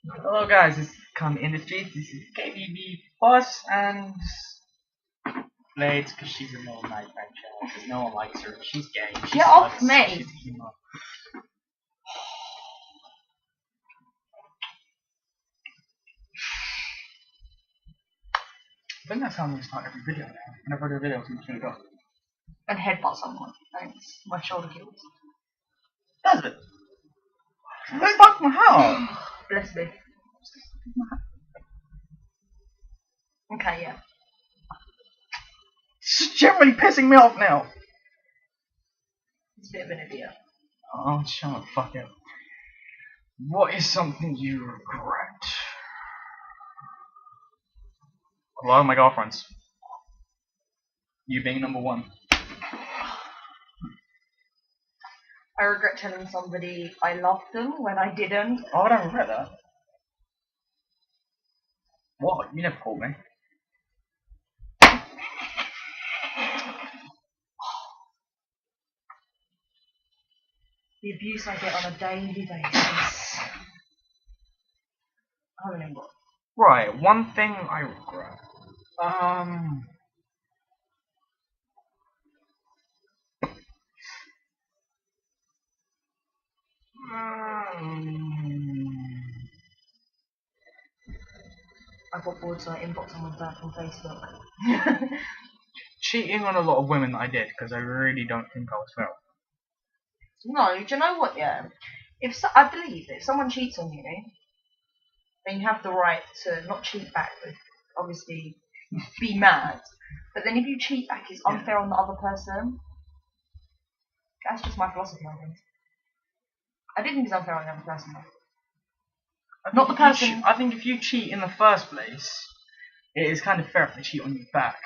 Hello guys, this is Come Industries. This is KBB Boss and Bladez because she's a little night child because no one likes her. She's gay. She Get sucks. off me! She's a emo. I think that's how I'm going to start every video now. Whenever I do a video, I'm just going to go. And headbutt someone. Thanks. My shoulder kills. Does it? Don't fuck my heart! Bless me. Okay, yeah. It's generally pissing me off now. It's a bit of an idiot. Oh, shut the fuck up. What is something you regret? A lot of my girlfriends. You being number one. I regret telling somebody I loved them when I didn't. Oh, I don't regret that. What? You never called me. The abuse I get on a daily basis. I don't know what. Right, one thing I regret. I got bored so I inboxed someone back on Facebook. Cheating on a lot of women that I did, because I really don't think I was fair. No, do you know what, yeah? I believe that if someone cheats on you, then you have the right to not cheat back, but obviously be mad. But then if you cheat back, it's unfair on the other person. That's just my philosophy on things. I didn't think it's unfair on the other person, though. Not the person. I think if you cheat in the first place, it is kind of fair if they cheat on you back.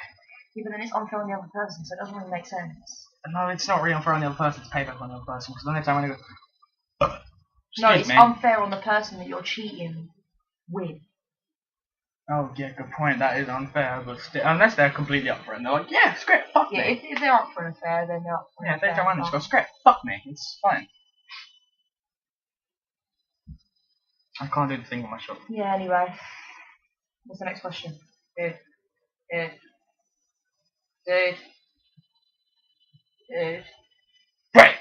Yeah, but then it's unfair on the other person, so it doesn't really make sense. No, it's not really unfair on the other person to pay back on the other person, because the next time I go, no, it's unfair on the person that you're cheating with. Oh yeah, good point. That is unfair, but still, unless they're completely up for it, and they're like, yeah, screw it, fuck me. Yeah, if they're up for an affair, then they're up for an affair. Yeah, if they don't want to go, screw it, fuck me. It's fine. I can't do the thing on my shoulder. Yeah, anyway. What's the next question? Dude. Right!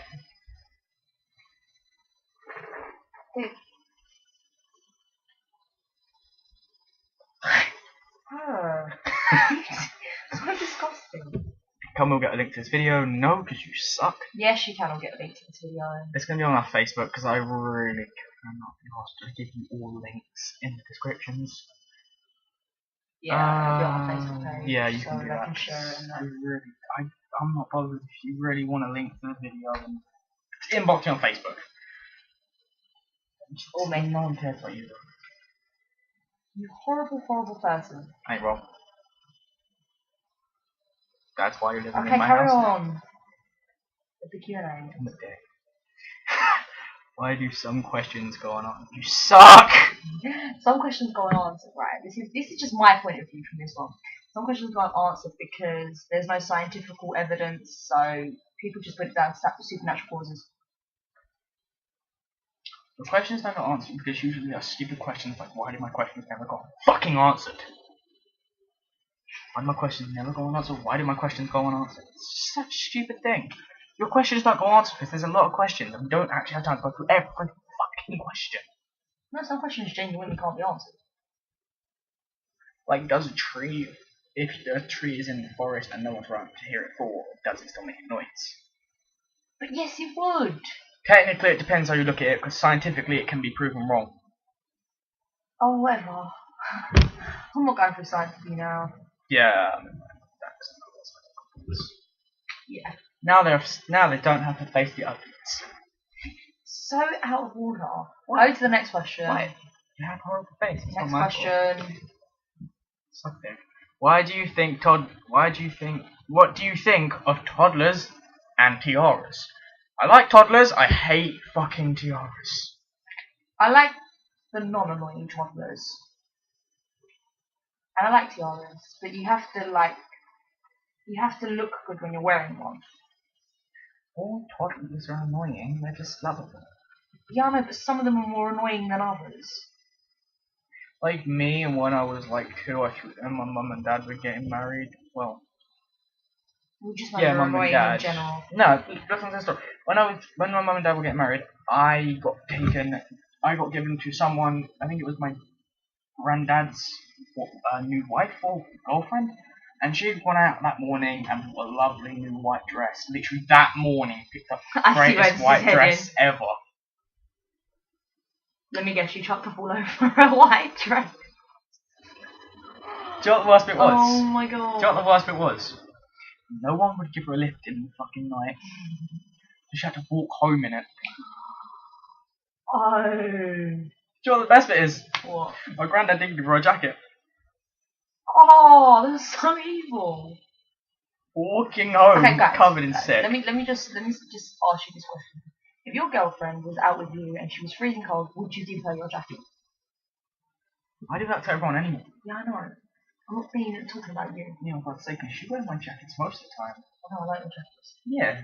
Dude. Oh. So disgusting. Come, we'll get a link to this video. No, because you suck. Yes, you can. I'll get a link to this video. It's going to be on our Facebook, because I really cannot be asked to give you all links in the descriptions. Yeah, it'll be on our Facebook page. Yeah, you so can do that. Can share it in there. I'm not bothered if you really want a link to the video. Then inbox me on Facebook. Or me. No one cares about you. You horrible, horrible person. Hey, Rob. That's why you're living Okay, in my carry house. on. The Q&A. I'm a dick. Why do some questions go on? You suck! Some questions go unanswered, right? This is just my point of view from this one. Some questions go unanswered because there's no scientific evidence, so people just put it down to supernatural causes. The questions never answered because usually they're stupid questions like, why do my questions never go fucking answered? Why do my questions never go unanswered? Why do my questions go unanswered? It's such a stupid thing. Your questions don't go unanswered because there's a lot of questions and we don't actually have time to go through every fucking question. No, some questions genuinely can't be answered. Like, does a tree, if a tree is in the forest and no one's around to hear it fall, does it still make a noise? But yes, it would. Technically, it depends how you look at it, because scientifically it can be proven wrong. Oh, whatever. I'm not going through science with you now. Yeah. Yeah. Now they don't have to face the uglies. So out of order. What? Go to the next question. Why? You have a horrible face. It's next not my question. fault. Something. What do you think of toddlers and tiaras? I like toddlers, I hate fucking tiaras. I like the non-annoying toddlers. And I like tiaras, but you have to look good when you're wearing one. All toddlers are annoying, they're just lovable. Yeah, I know, but some of them are more annoying than others. Like me, and when I was like 2 or 3, and my mum and dad were getting married. Well, Or just like yeah, you're mum and annoying dad. in general. No, listen to the story. When my mum and dad were getting married, I got given to someone. I think it was my granddad's new wife or girlfriend, and she'd gone out that morning and bought a lovely new white dress. Literally that morning, picked up the I see where greatest this white is heading. dress ever. Let me guess, you chucked up all over a white dress. Do you know what the worst bit was? Oh my god. Do you know what the worst bit was? No one would give her a lift in the fucking night. She had to walk home in it. Oh. Do you know what the best bit is? What? My granddad didn't give her a jacket. Oh, that's so evil. Walking home Okay, guys, covered in sick. Let me just ask you this question. If your girlfriend was out with you and she was freezing cold, would you give her your jacket? I do that to everyone anyway. Yeah, I know. I'm not talking about you. Yeah, for God's sake, she wears my jackets most of the time. I know, I like your jackets. Yeah.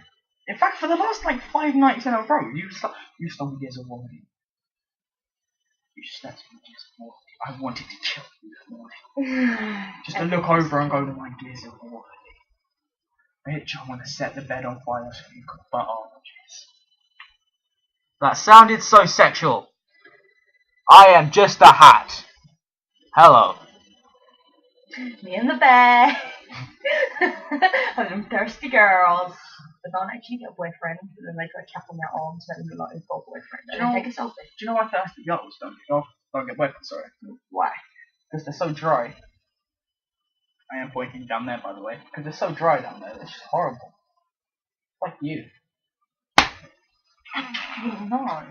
In fact, for the last like 5 nights in a row, you stole years of warranty. You snatched me years of warranty. I wanted to kill you this morning. Just to look over and go, my years of warranty. Bitch, I want to set the bed on fire so you could butt on. That sounded so sexual. I am just a hat. Hello. Me and the bear. And them thirsty girls. But don't actually get a boyfriend, and then they put a cap on their arms and then like they've got a boyfriend. And then take a selfie. Do you know why thirsty girls don't get boyfriends, sorry? Why? Because they're so dry. I am pointing down there, by the way. Because they're so dry down there, it's just horrible. Like you. No.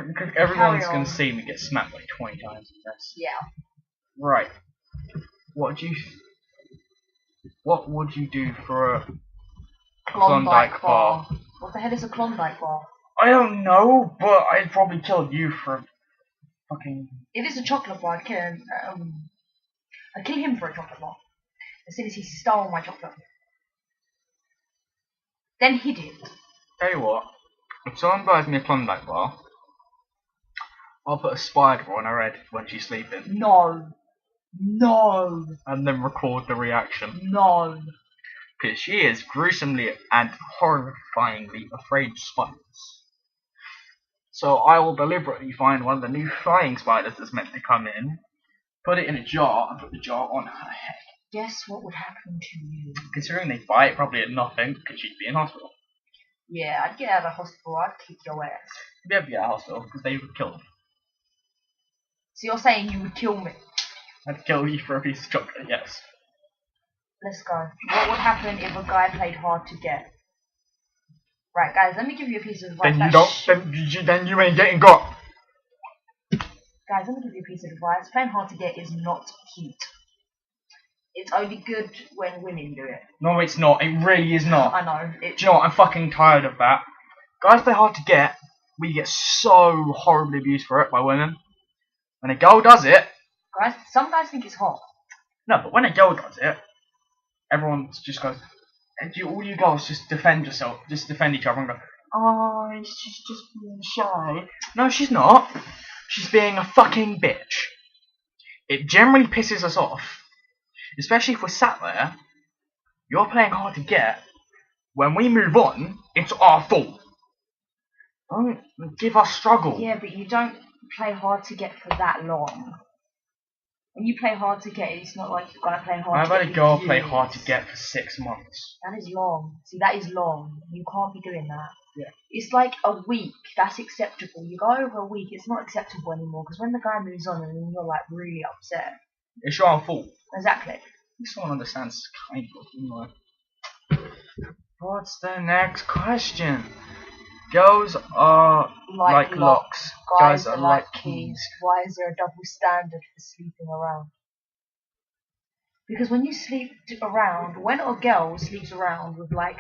Because everyone's going to see me get smacked like 20 times in this. Yeah. Right. What would you do for a Klondike bar? What the hell is a Klondike bar? I don't know, but I'd probably kill you for a fucking... If it's a chocolate bar, I'd kill him for a chocolate bar. As soon as he stole my chocolate. Then hid it. Tell you what, if someone buys me a Klondike bar, I'll put a spider on her head when she's sleeping. No. No. And then record the reaction. No. Because she is gruesomely and horrifyingly afraid of spiders. So I will deliberately find one of the new flying spiders that's meant to come in, put it in a jar, and put the jar on her head. Guess what would happen to you? Considering they bite probably at nothing, because she'd be in hospital. Yeah, I'd get out of hospital, I'd kick your ass. You'd be able to get out of hospital, because they would kill me. So you're saying you would kill me? I'd kill you for a piece of chocolate, yes. Let's go. What would happen if a guy played hard to get? Right, guys, let me give you a piece of advice. Then you ain't getting got. Guys, let me give you a piece of advice. Playing hard to get is not cute. It's only good when women do it. No, it's not. It really is not. I know. Do you know what? I'm fucking tired of that. Guys play hard to get. We get so horribly abused for it by women. When a girl does it... Guys, some guys think it's hot. No, but when a girl does it, everyone just goes... all you girls just defend yourself. Just defend each other and go, oh, she's just being shy. No, she's not. She's being a fucking bitch. It generally pisses us off. Especially if we're sat there, you're playing hard to get. When we move on, it's our fault. Don't give us struggle. Yeah, but you don't play hard to get for that long. When you play hard to get, it's not like you've got to play hard I've to get. had a girl play hard to get for 6 months. That is long. See, that is long. You can't be doing that. Yeah. It's like a week. That's acceptable. You go over a week, it's not acceptable anymore. Because when the guy moves on and then you're like really upset. It's your own fault. Exactly. Someone understands kind of, you know. What's the next question? Girls are like locks. Guys are like keys. Why is there a double standard for sleeping around? Because when you sleep around, when a girl sleeps around with like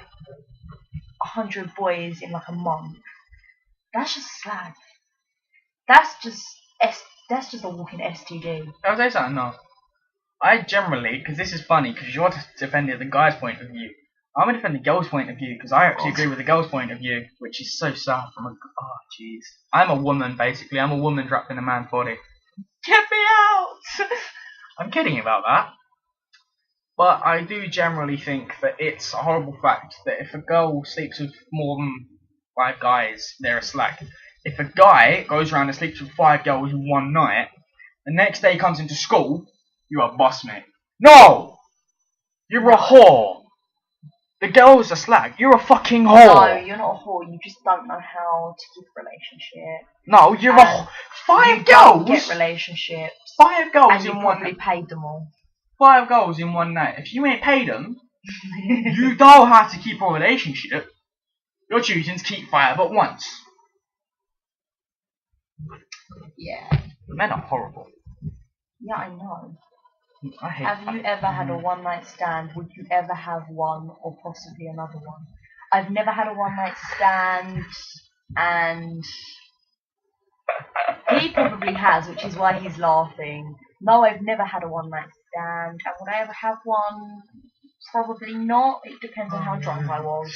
100 boys in like a month, that's just slag. That's just a walking STD. I'll say something, no. I generally, because this is funny, because you're defending the guy's point of view. I'm going to defend the girl's point of view, because I actually agree with the girl's point of view, which is so sad from a... Oh, jeez. I'm a woman, basically. I'm a woman trapped in a man's body. Get me out! I'm kidding about that. But I do generally think that it's a horrible fact that if a girl sleeps with more than 5 guys, they're a slag. If a guy goes around and sleeps with 5 girls in one night, the next day he comes into school, you're a boss, mate. No! You're a whore! The girl's a slag. You're a fucking whore! No, you're not a whore. You just don't know how to keep a relationship. No, you're a 5 you girls! Don't get relationships. 5 girls and you in one probably paid them all. 5 girls in one night. If you ain't paid them, you don't have to keep a relationship. You're choosing to keep 5 at once. Yeah. Men are horrible. Yeah, I know. I hate Have you ever had a one-night stand? Would you ever have one or possibly another one? I've never had a one-night stand, and he probably has, which is why he's laughing. No, I've never had a one-night stand, and would I ever have one? Probably not. It depends on how drunk I was.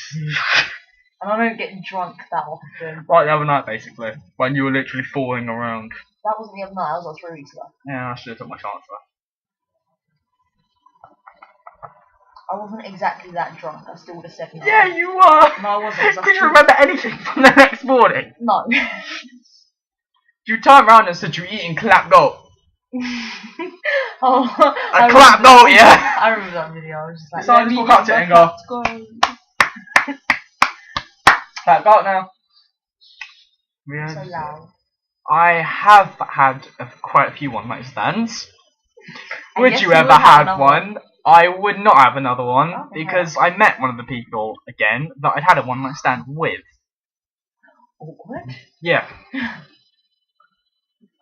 And I don't get drunk that often. Like the other night, basically, when you were literally falling around. That wasn't the other night, that was like 3 weeks ago. Yeah, I should have took my chance there. I wasn't exactly that drunk, I still would have said no. Yeah, you were! No, I wasn't. Did you remember anything from the next morning? No. You turned around and said you were eating clap goat. Oh, A clap goat, yeah! I remember that video, I was just like, So I just walk up to it and go, clap goat now. Yeah. So loud. I have had quite a few one-night stands. And Would yes, you ever will have have another one? I would not have another one Okay. because I met one of the people again that I'd had a one-night stand with. Awkward? Yeah.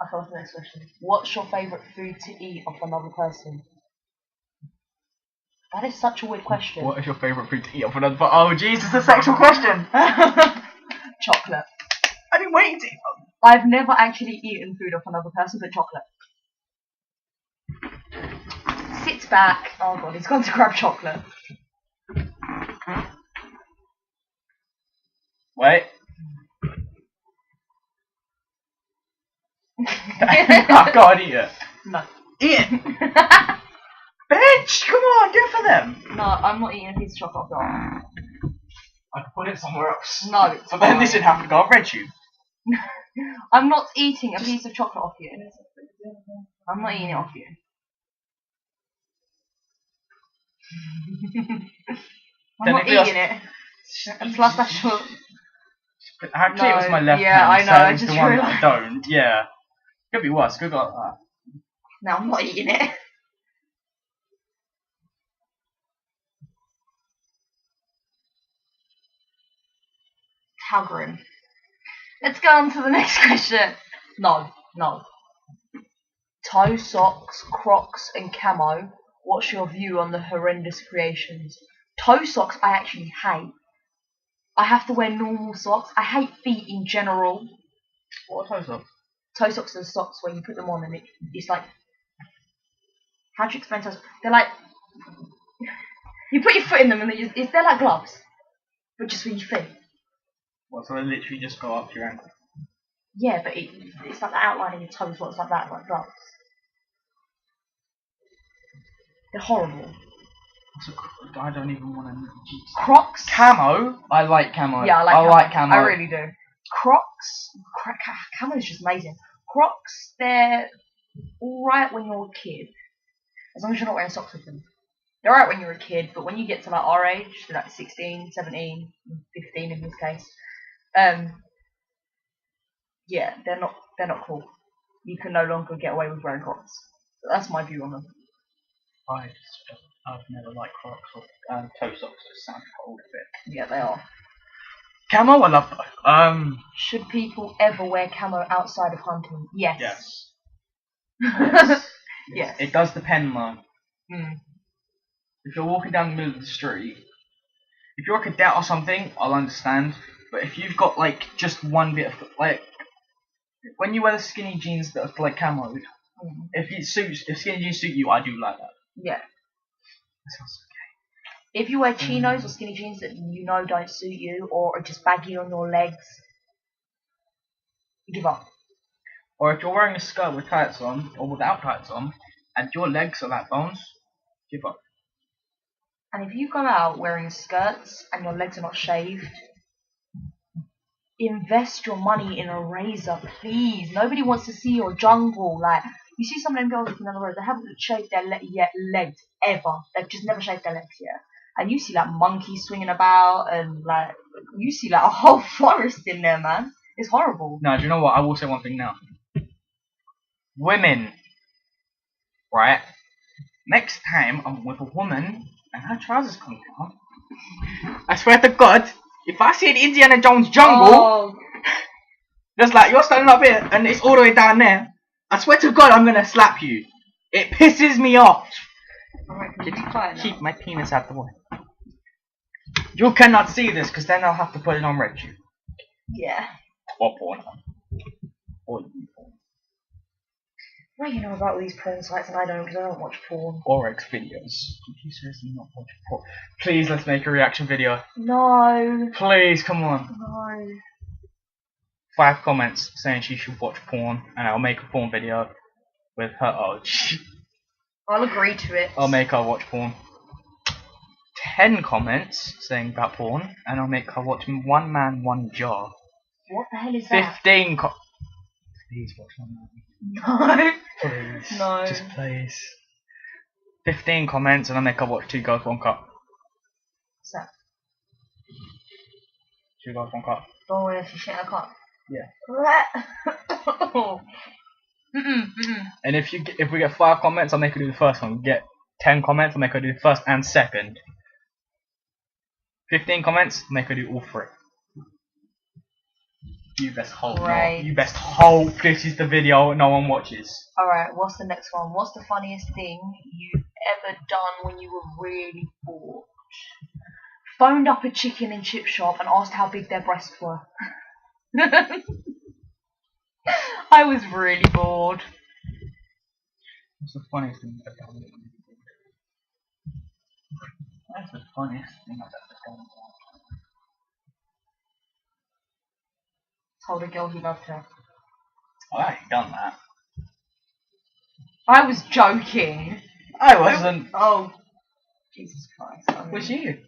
I thought the next question. What's your favourite food to eat off another person? That is such a weird question. What is your favourite food to eat off another? Oh, jeez, it's a sexual question. Chocolate. I didn't wait to. I've never actually eaten food off another person, but chocolate. Sits back. Oh god, he's gone to grab chocolate. Wait. I can't eat it. No. Eat it! Bitch, come on, do it for them! No, I'm not eating a piece of chocolate off yours. I could put it somewhere else. No, it's But then fine. this would have to go on RedTube. I'm not eating a piece of chocolate off you. I'm not eating it off you. I'm not Technically, eating it. And plus that's your... Actually, it was No, my left yeah, hand, I know, so I it's the just one realised. that I don't. Yeah. Could be worse, could go like that. No, I'm not eating it. How grim. Let's go on to the next question. No. Toe socks, Crocs, and camo. What's your view on the horrendous creations? Toe socks I actually hate. I have to wear normal socks. I hate feet in general. What are toe socks? Toe socks are socks where you put them on and it's like... How do you explain toe socks? They're like... You put your foot in them and they're like gloves. But just for your feet. What, so they literally just go up to your ankle? Yeah, but it's like the outline of your toes, what's like that, like gloves. They're horrible. I don't even want to. Crocs. Camo? I like camo. Yeah, I like camo. I really do. Crocs. Camo is just amazing. Crocs, they're alright when you're a kid. As long as you're not wearing socks with them. They're alright when you're a kid, but when you get to like our age, so like 16, 17, 15 in this case, yeah, they're not cool. You can no longer get away with wearing Crocs. So that's my view on them. I've never liked Crocs or toe socks. Just sound cold a bit. Yeah, they are. Camo, I love though. Should people ever wear camo outside of hunting? Yes. Yes. Yes. It does depend though. Mm. If you're walking down the middle of the street, if you're a cadet or something, I'll understand. But if you've got like just one bit of like, when you wear the skinny jeans that are like camo, if skinny jeans suit you, I do like that. Yeah. That sounds okay. If you wear chinos or skinny jeans that you know don't suit you or are just baggy on your legs, you give up. Or if you're wearing a skirt with tights on, or without tights on, and your legs are like bones, give up. And if you go out wearing skirts and your legs are not shaved, invest your money in a razor, please. Nobody wants to see your jungle. Like, you see some of them girls walking down the road, they haven't shaved their legs ever. They've just never shaved their legs yet. And you see like monkeys swinging about, and like you see like a whole forest in there, man. It's horrible. No, do you know what? I will say one thing now. Women, right? Next time I'm with a woman and her trousers come down, I swear to God, if I see an Indiana Jones jungle, just like you're standing up here and it's all the way down there, I swear to God I'm gonna slap you. It pisses me off. Alright, can you be quiet now? Keep my penis out the way. You cannot see this because then I'll have to put it on RedTube. Yeah. Or porn. Or porn. Well, you know about all these porn sites and I don't, because I don't watch porn. Or X videos. Did you seriously not watch porn? Please, let's make a reaction video. No. Please, come on. No. 5 comments saying she should watch porn, and I'll make a porn video with her. Oh, I'll agree to it. I'll make her watch porn. 10 comments saying about porn, and I'll make her watch One Man, One Jar. What the hell is that? 15 Please watch One Man. No. Please. No. Just please. 15 comments, and I'll make her watch 2 Girls, One Cup. What's that? 2 Girls, One Cup. Don't worry if you shit, I can't. Yeah. And if we get 5 comments, I'll make her do the first one. Get 10 comments, I'll make her do the first and second. 15 comments, make her do all 3. You best hope. Right. You best hope this is the video no one watches. Alright, what's the next one? What's the funniest thing you've ever done when you were really bored? Phoned up a chicken and chip shop and asked how big their breasts were. I was really bored. What's the funniest thing I've done? That's the funniest thing I've ever done. Told a girl he loved her. I ain't done that. I was joking. I wasn't. Oh, Jesus Christ. I mean, Was you?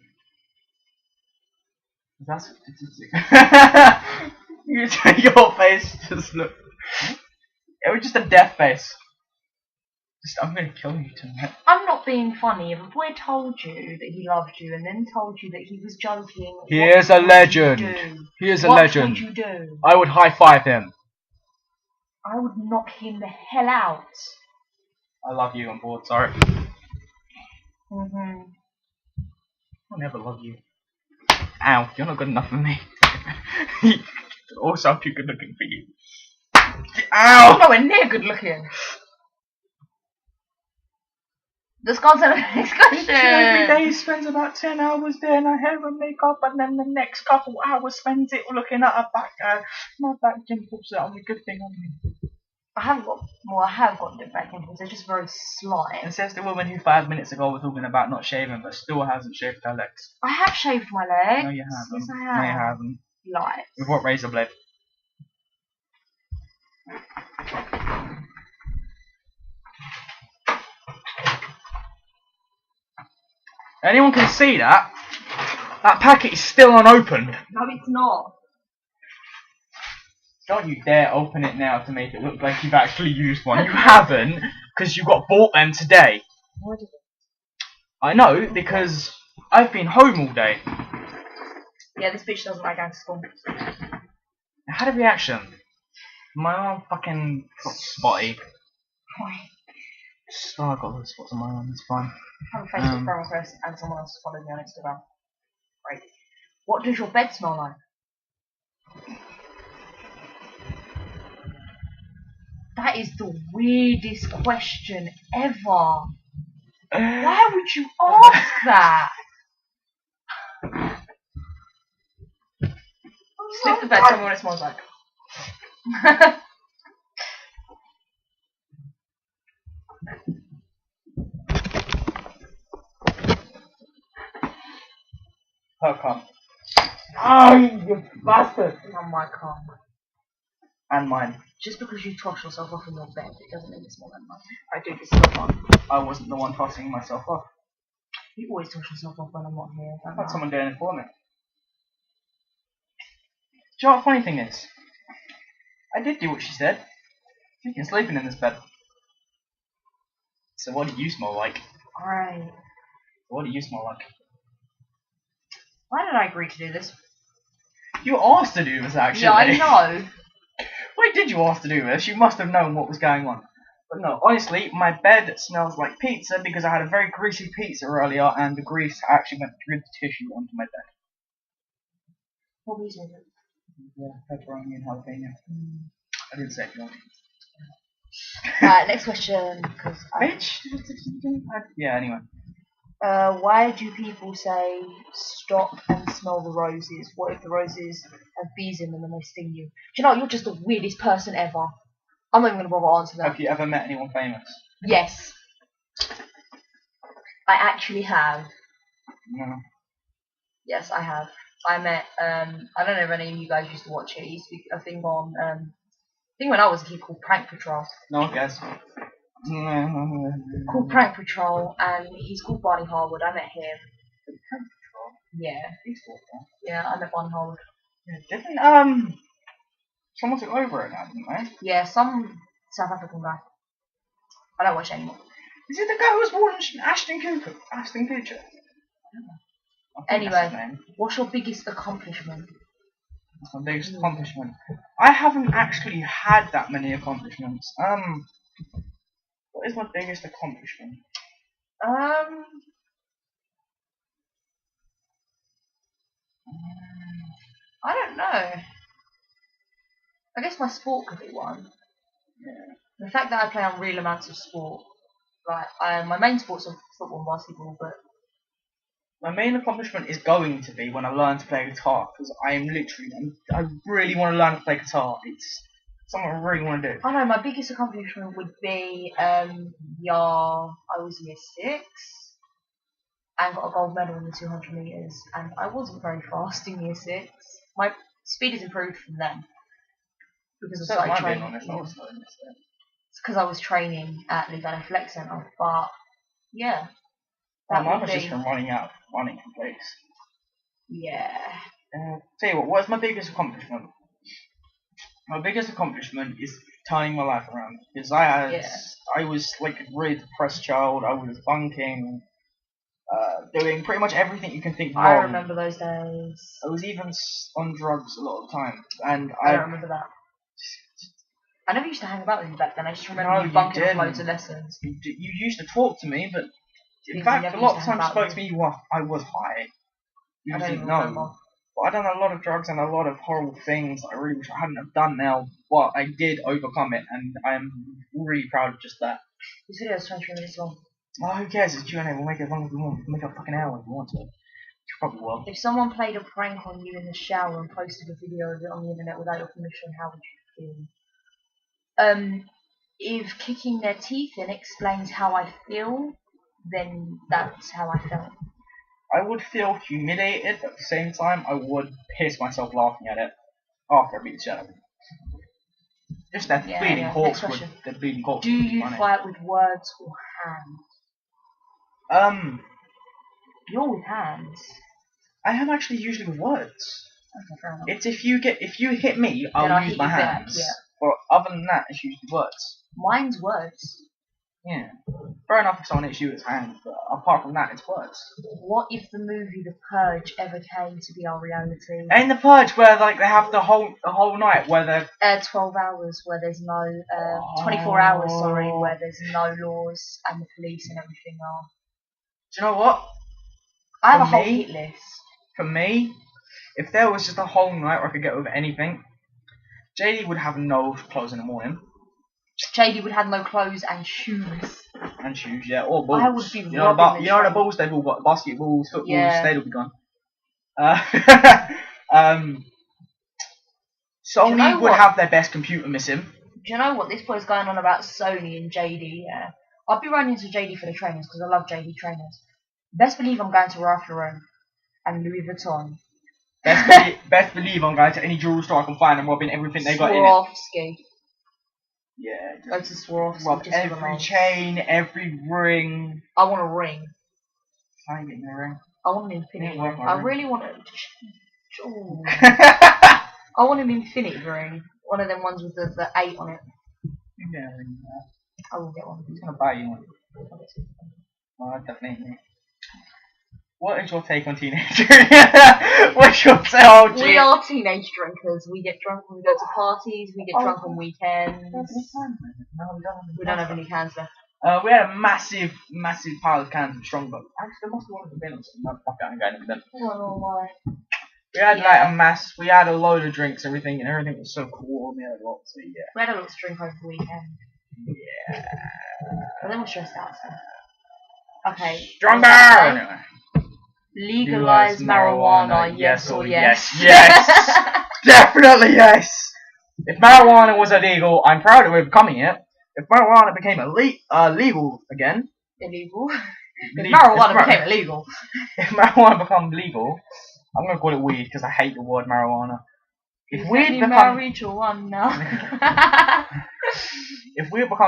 That's you take your face. Just look. It was just a death face. I'm gonna kill you tonight. I'm not being funny. If a boy told you that he loved you and then told you that he was joking, He is a legend. He is a legend. What would you do? I would high five him. I would knock him the hell out. I love you. I'm bored. Sorry. Mhm. I'll never love you. Ow, you're not good enough for me. Also, I'm too good looking for you. I'm Ow! nowhere near good looking. Let's go on to the next question. Every day he spends about 10 hours doing her hair and makeup, and then the next couple hours spends it looking at her back. My back dimples are on a good thing on me. I have got the back dimples. They're just very slight. It says the woman who 5 minutes ago was talking about not shaving, but still hasn't shaved her legs. I have shaved my legs. No, you haven't. Yes, I have. No, you haven't. Lies. With what razor blade? Anyone can see that. That packet is still unopened. No, it's not. Don't you dare open it now to make it look like you've actually used one. You haven't, because you got bought them today. What is it? I know, because I've been home all day. Yeah, this bitch doesn't like going to school. I had a reaction. My arm fucking got spotty. Why? Oh, I got those spots on my arm, it's fine. I have a Facebook friend request and someone else followed me on Instagram. Great. What does your bed smell like? That is the weirdest question ever. Why would you ask that? Sleep the bed, tell me what it smells like. Her cum. Oh, you bastard! On my car. And mine. Just because you toss yourself off in your bed, it doesn't mean it's more than mine. I do this all the time. I wasn't the one tossing myself off. You always toss yourself off when I'm not here. I've had someone doing it for me. Do you know what the funny thing is? I did do what she said. You can sleeping in this bed. So what do you smell like? Great. What do you smell like? Why did I agree to do this? You asked to do this, actually. Yeah, I know. Why did you ask to do this? You must have known what was going on. But no, honestly, my bed smells like pizza because I had a very greasy pizza earlier and the grease actually went through the tissue onto my bed. What was it? Yeah, pepperoni and jalapeno. I didn't say it. Next question. Bitch? Yeah, anyway. Why do people say stop and smell the roses? What if the roses have bees in them and they sting you? Do you know what? You're just the weirdest person ever. I'm not even going to bother answering that. Have you ever met anyone famous? Yes. I actually have. No. Yes, I have. I met, I don't know if any of you guys used to watch it. It used to be a thing on, I think when I was a kid called Prank Patrol. No, I guess. Called Prank Patrol, and he's called Barney Harwood. I met him. Prank Patrol? Yeah. He's awful. Yeah, I met Barney Harwood. Yeah, didn't, someone took over it now, didn't they? Yeah, some South African guy. I don't watch it anymore. Is it the guy who was born in Ashton Kutcher? Ashton Kutcher? Anyway, what's your biggest accomplishment? That's my biggest accomplishment. I haven't actually had that many accomplishments. What is my biggest accomplishment? I don't know. I guess my sport could be one. Yeah. The fact that I play on real amounts of sport. Like, my main sports are football and basketball, but my main accomplishment is going to be when I learn to play guitar, because I really want to learn to play guitar. It's something I really want to do. I know, my biggest accomplishment would be, I was year 6, and got a gold medal in the 200 metres, and I wasn't very fast in year 6. My speed has improved from then, because I started training. It's because I was training at the Ghana Flex Centre, but yeah. Mine was just from running from place. Yeah. Tell you what is my biggest accomplishment? My biggest accomplishment is turning my life around. Because I was like a really depressed child. I was bunking, doing pretty much everything you can think of. I remember those days. I was even on drugs a lot of the time. And I don't remember that. I never used to hang about with you back then. I just remember you bunking off loads of lessons. You used to talk to me, but in fact, a lot of times you spoke to me, I was high. You didn't know. But I've done a lot of drugs and a lot of horrible things I really wish I hadn't have done now, but I did overcome it, and I'm really proud of just that. This video is 23 minutes long. Oh, who cares? It's Q&A. We'll make it as long as we want. We'll make it a fucking hour if we want to. You probably will. If someone played a prank on you in the shower and posted a video of it on the internet without your permission, how would you feel? If kicking their teeth in explains how I feel, then that's how I felt. I would feel humiliated, but at the same time, I would piss myself laughing at it after I beat the shit out of it. Just that bleeding corpse. Do you fight with words or hands? You're with hands. I am actually usually with words. Okay, fair enough. It's if you hit me, I'll use my hands. Yeah. But other than that, it's usually words. Mine's words. Yeah. Fair enough if someone hits you with hands, but apart from that, it's words. What if the movie The Purge ever came to be our reality? And The Purge, where like they have the whole night where they're 12 hours where there's no 24 hours, sorry, where there's no laws and the police and everything are. Do you know what? I have a whole hit list. For me, if there was just a whole night where I could get over anything, JD would have no clothes in the morning. JD would have no clothes and shoes. And shoes, yeah, or balls. I would be you know the balls they've all got, basketballs, footballs, they'd all be gone. Sony would have their best computer missing. Do you know what? This boy's going on about Sony and JD, yeah. I'll be running into JD for the trainers because I love JD trainers. Best believe I'm going to Ralph Lauren and Louis Vuitton Best believe I'm going to any jewelry store I can find and robbing everything they got in it. Swarovski. Yeah. Go to Swarovski. Rob just for the every nose. chain, every ring. I want a ring. I ain't getting a ring. I want an infinity Yeah, ring. well, I really want a. Ooh. I I want an infinity ring. One of them ones with the 8 on it. I will get one. Who's gonna buy you one? Oh, definitely. What is your take on teenagers? What's your take on We are teenage drinkers. We get drunk when we go to parties. We get drunk on weekends. We don't have any cans left. We had a massive pile of cans of Strongbow. Actually, there must be one in the bin or something. No, fuck it, I'm going to the bin. I don't know why. We had like we had a load of drinks, and everything was so cool. We had a lot, so yeah. We had a lot to drink over the weekend. Yeah. But then we're stressed out, so. Okay. Strongbow! Legalize marijuana, yes or yes? Yes! Definitely yes! If marijuana was illegal, I'm proud of it becoming it. If marijuana became legal again. Illegal? If marijuana became illegal. If marijuana becomes legal, I'm going to call it weed because I hate the word marijuana. If weed become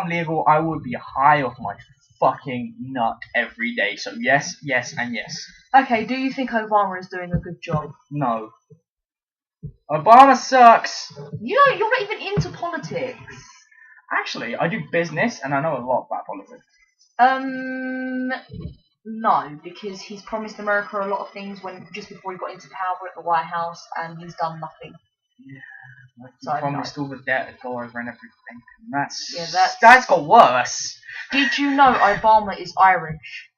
legal, I would be high off my fucking nut every day. So yes, yes, and yes. Okay, do you think Obama is doing a good job? No. Obama sucks. You're not even into politics. Actually, I do business and I know a lot about politics. No, because he's promised America a lot of things just before he got into power at the White House, and he's done nothing. Yeah, So he promised all the debt to go over and everything. And that's got worse. Did you know Obama is Irish?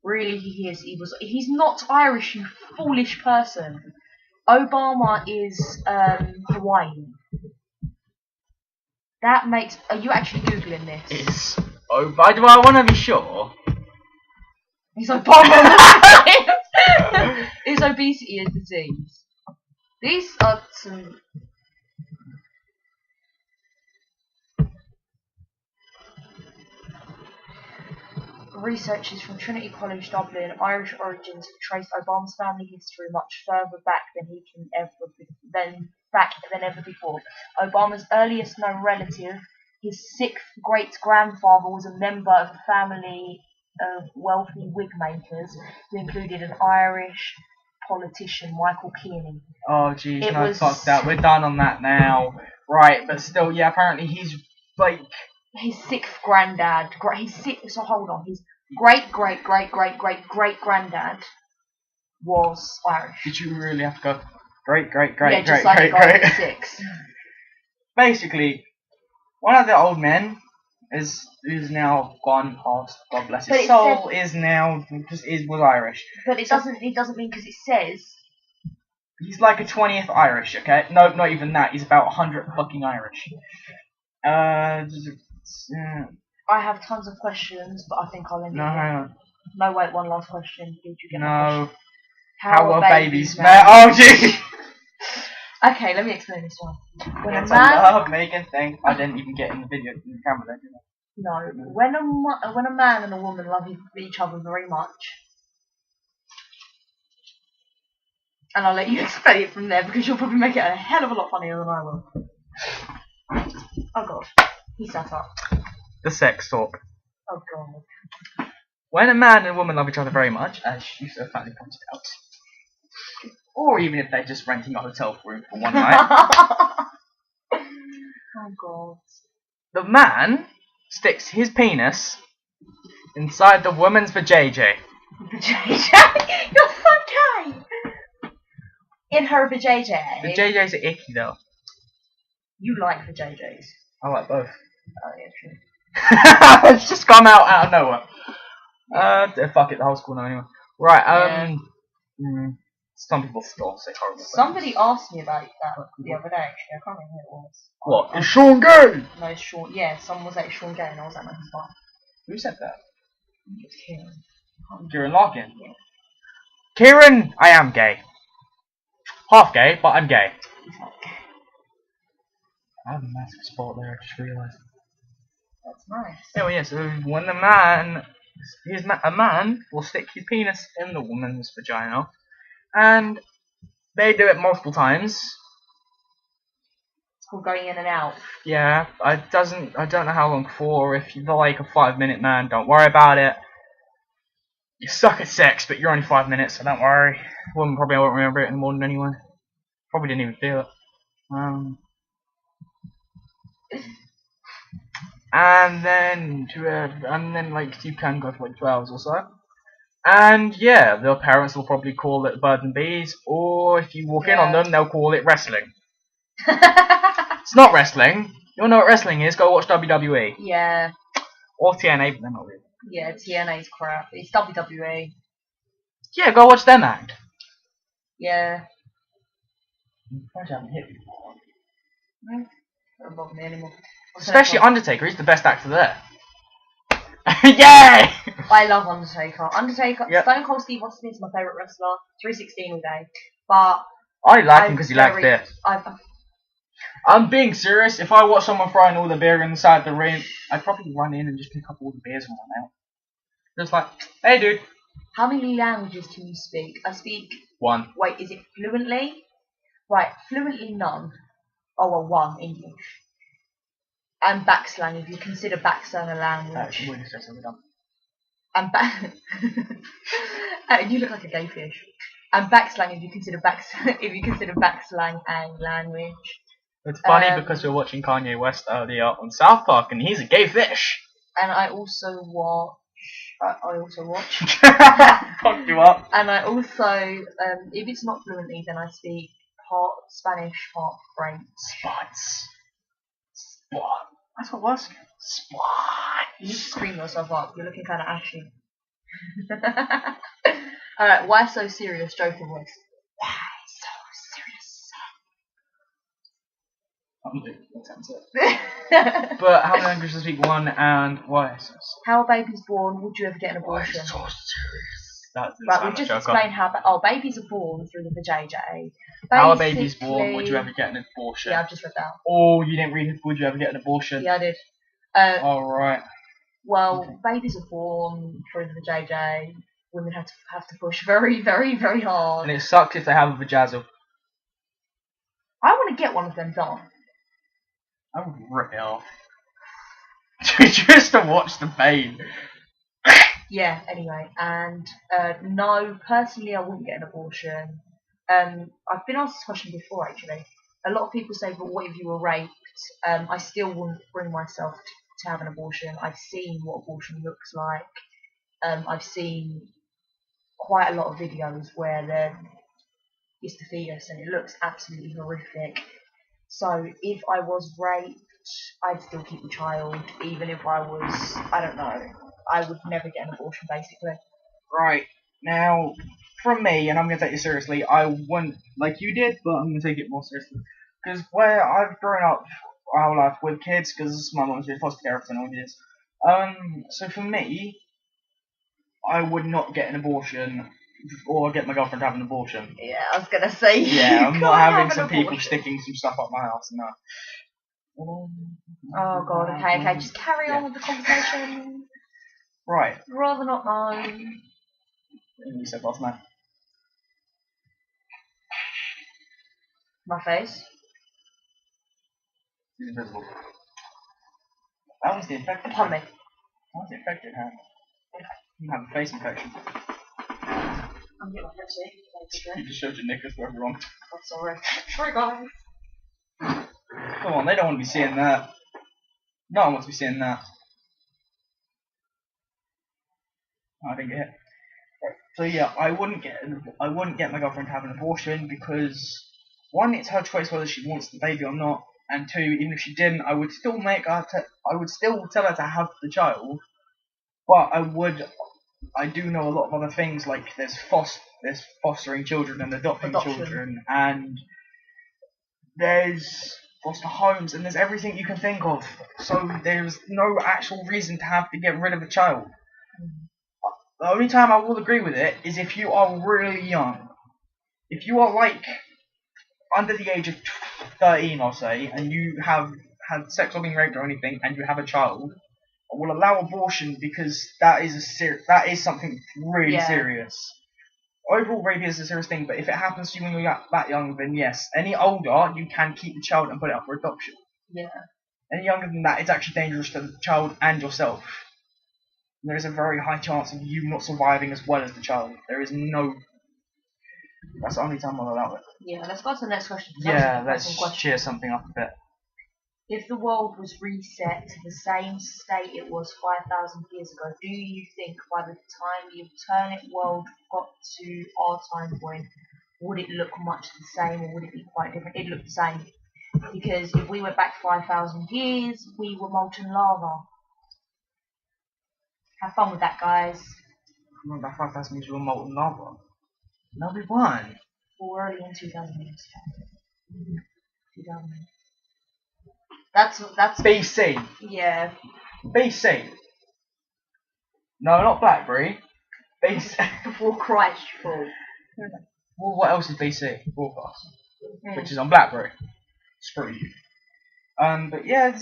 Really, he is. He's not Irish, you foolish person. Obama is Hawaiian. That makes. Are you actually googling this? Do I want to be sure? Is Obama is obesity a disease? These are some. Researchers from Trinity College Dublin, Irish origins, have traced Obama's family history much further back than ever before. Obama's earliest known relative, his 6th great-grandfather, was a member of a family of wealthy wig makers who included an Irish politician, Michael Kearney. Oh jeez, no, fuck that. We're done on that now. Right, but still, yeah, apparently he's like. His 6th granddad. So hold on. His great-great-great-great-great-great-granddad was Irish. Did you really have to go great? Yeah, just like great. 6. Basically, one of the old men is now gone past. God bless his soul. Was Irish. But it doesn't mean because it says. He's like a 20th Irish. Okay, no, not even that. He's about 100 fucking Irish. I have tons of questions, but I think I'll end it. No, wait, one last question. Did you get my question? How are babies made? Oh, gee! Okay, let me explain this one. It's a love making thing. I didn't even get in the video, in the camera there, did I? No. When a man and a woman love each other very much, and I'll let you explain it from there because you'll probably make it a hell of a lot funnier than I will. Oh god, he sat up. The sex talk. Oh god. When a man and a woman love each other very much, as you so finally pointed out, or even if they're just renting a hotel room for one night, oh god. The man sticks his penis inside the woman's vajayjay. Vajayjay? You're so gay! In her vajayjay? Vajayjays are icky though. You like vajayjays? I like both. Oh yeah, true. It's just come out of nowhere. Fuck it, the whole school now anyway. Right, some people still say horrible things. Somebody asked me about that the other day, actually. I can't remember who it was. What? Is Sean gay? No, it's Sean. Yeah, someone was like, Sean gay, and I was like, no, he's fine. Who said that? I think it's Kieran. Kieran Larkin? Yeah. Kieran, I am gay. Half gay, but I'm gay. He's not gay. I have a massive spot there, I just realised. That's nice. Yeah, well, yeah, so when a man will stick his penis in the woman's vagina, and They do it multiple times. It's called going in and out. Yeah, I don't know how long for. If you're like a 5-minute man, don't worry about it. You suck at sex, but you're only 5 minutes, so don't worry. Woman probably won't remember it in the morning anyway. Probably didn't even feel it. And then like you can go for like 2 hours or so. And yeah, the parents will probably call it birds and bees, or if you walk in on them, they'll call it wrestling. It's not wrestling. You wanna know what wrestling is? Go watch WWE. Yeah. Or TNA, but they're not really. Yeah, TNA's crap. It's WWE. Yeah, go watch them act. Yeah. I haven't hit before. Don't bother me anymore. Especially Undertaker, he's the best actor there. Yay! I love Undertaker. Yep. Stone Cold Steve Austin is my favourite wrestler. 316 all day. But I like him because he likes beer. I'm being serious. If I watch someone throwing all the beer inside the ring, I'd probably run in and just pick up all the beers and run out. Just like, hey dude. How many languages can you speak? I speak... 1. Wait, is it fluently? Right, fluently none. Oh, well, 1, English. And backslang, if you consider backslang a language. And you look like a gay fish. And backslang, if you consider backslang a language. It's funny because we're watching Kanye West earlier on South Park, and he's a gay fish. And I also watch. Fucked you up. And I also, if it's not fluently, then I speak part Spanish, part French. Spots. Spot. That's what it was. Spot. You need to scream yourself up. You're looking kind of ashy. Alright, why so serious? Joking voice. Why so serious? But how many languages speak 1 and why? How a baby's born? Would you ever get an abortion? Why so serious? Right, we've just explained how babies are born through the vajayjay. How a baby's born? Would you ever get an abortion? Yeah, I've just read that. Oh, you didn't read it. Would you ever get an abortion? Yeah, I did. Alright. Well, babies are born through the vajayjay. Women have to push very, very, very hard. And it sucks if they have a vajazzle. I want to get one of them done. I would rip it off. Just to watch the pain. Yeah, anyway, and no, personally I wouldn't get an abortion. I've been asked this question before actually. A lot of people say, but what if you were raped? I still wouldn't bring myself to have an abortion. I've seen what abortion looks like. I've seen quite a lot of videos where there is the fetus and it looks absolutely horrific. So if I was raped, I'd still keep the child, even if I was, I don't know, I would never get an abortion basically. Right, now, from me, and I'm going to take this seriously, I wouldn't, like you did, but I'm going to take it more seriously. Because where I've grown up our whole life with kids, because my mom's been foster care for 10 years. So for me, I would not get an abortion, or get my girlfriend to have an abortion. Yeah, I was gonna say. Yeah, I'm not having some people sticking some stuff up my house, no. Oh god, okay, just carry on with the conversation. Right. Rather not know. You said boss man. My face? He's invisible. That was the infected. Upon me. That was the infected hand. You have a face infection. I'm getting my Pepsi. You just showed your knickers for everyone. Oh, sorry. Sorry, guys. Come on, they don't want to be seeing that. No one wants to be seeing that. Oh, I didn't get it. Right. So yeah, I wouldn't get my girlfriend to have an abortion because 1, it's her choice whether she wants the baby or not, and 2, even if she didn't, I would still tell her to have the child. But I do know a lot of other things, like there's fostering children and adopting children, and there's foster homes, and there's everything you can think of. So there's no actual reason to have to get rid of a child. The only time I will agree with it is if you are really young. If you are like under the age of 13, I'll say, and you have had sex or been raped or anything, and you have a child, I will allow abortion because that is something really serious. overall rabies is a serious thing, but if it happens to you when you're that young, then yes. Any older, you can keep the child and put it up for adoption. Yeah. Any younger than that, it's actually dangerous to the child and yourself. There is a very high chance of you not surviving as well as the child. There is no... That's the only time I'll allow it. Yeah, let's go to the next question. Yeah, let's cheer something up a bit. If the world was reset to the same state it was 5,000 years ago, do you think by the time the alternate world got to our time point, would it look much the same or would it be quite different? It'd look the same. Because if we went back 5,000 years, we were molten lava. Have fun with that, guys. We went back 5,000 years, we were molten lava. No, we won. We're early in 2000 years. 2000. That's BC. Yeah. BC. No, not Blackberry. BC. Before Christ fall. Well, what else is BC? Broadcast. Which is on Blackberry. Screw you. But yeah,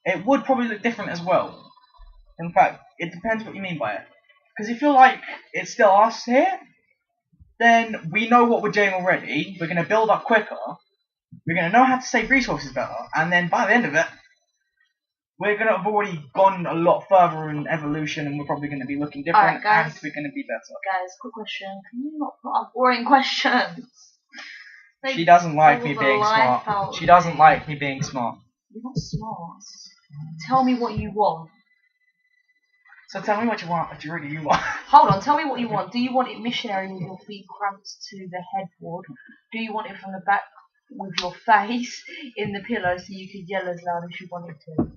it would probably look different as well. In fact, it depends what you mean by it. Because if you're like, it's still us here, then we know what we're doing already. We're going to build up quicker. We're going to know how to save resources better. And then by the end of it, we're going to have already gone a lot further in evolution, and we're probably going to be looking different, guys. and we're going to be better. Guys, quick question. Can you not put up boring questions? She doesn't like me being smart. She doesn't like me being smart. You're not smart. Tell me what you want. So tell me what you want, what you really want. Hold on, tell me what you want. Do you want it missionary with your feet cramped to the headboard? Do you want it from the back with your face in the pillow so you could yell as loud as you wanted to?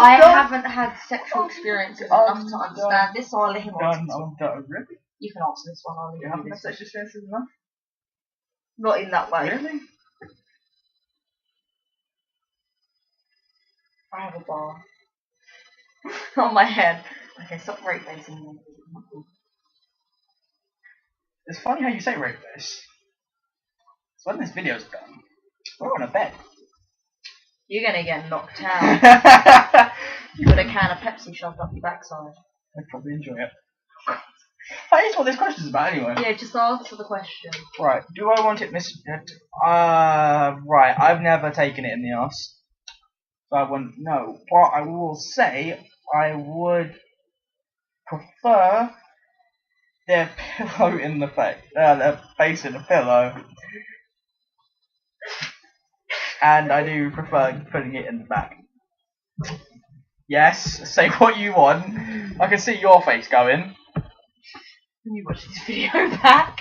I haven't had sexual experiences enough to understand this, so I'll let him answer this one. Really? You can answer this one, I'll You leave haven't you had this. sexual experiences enough? Not in that way. Really? I have a bar on my head. Okay, stop rape basing me. It's funny how you say rape base. So when this video's done, we're on a bed. You're gonna get knocked out. You got a can of Pepsi shoved up your backside. I'd probably enjoy it. That is what this question's about anyway. Yeah, just answer the question. Right, do I want it right, I've never taken it in the arse. So I wouldn't know. But I will say, I would prefer their pillow in the face, their face in the pillow. And I do prefer putting it in the back. Yes, say what you want. I can see your face going. Can you watch this video back?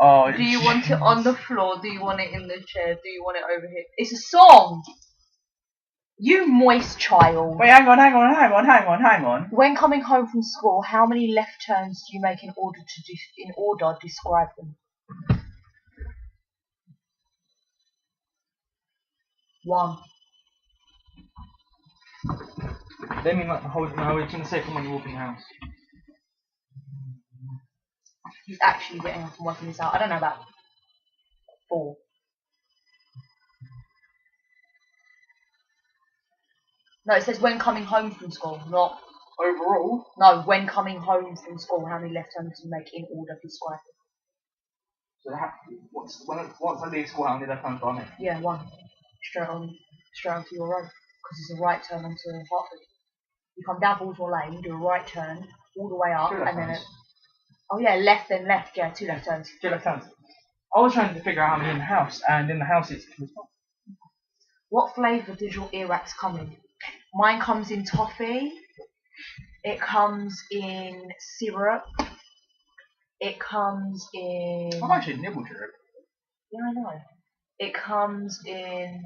Oh, do you want it on the floor? Do you want it in the chair? Do you want it over here? It's a song! You moist child. Wait, hang on. When coming home from school, how many left turns do you make in order to describe them? 1. They mean like the whole. No, it's in the second when you walk in the house. He's actually getting up and working this out. I don't know about 4. No, it says when coming home from school, not Overall? No, when coming home from school, how many left turns do you make in order to describe it? So once I leave school, how many left turns do I make? Yeah, 1. Straight onto your road. Because it's a right turn onto Hartford. You come down Ballsmore Lane, do a right turn, all the way up, and then oh yeah, left then left, yeah, 2 left turns. 2 left turns. I was trying to figure out how many in the house, and in the house it's 2 as well. What flavour does your earwax come in? Mine comes in toffee. It comes in syrup. It comes in... I've actually nibbled syrup. Yeah, I know. It comes in...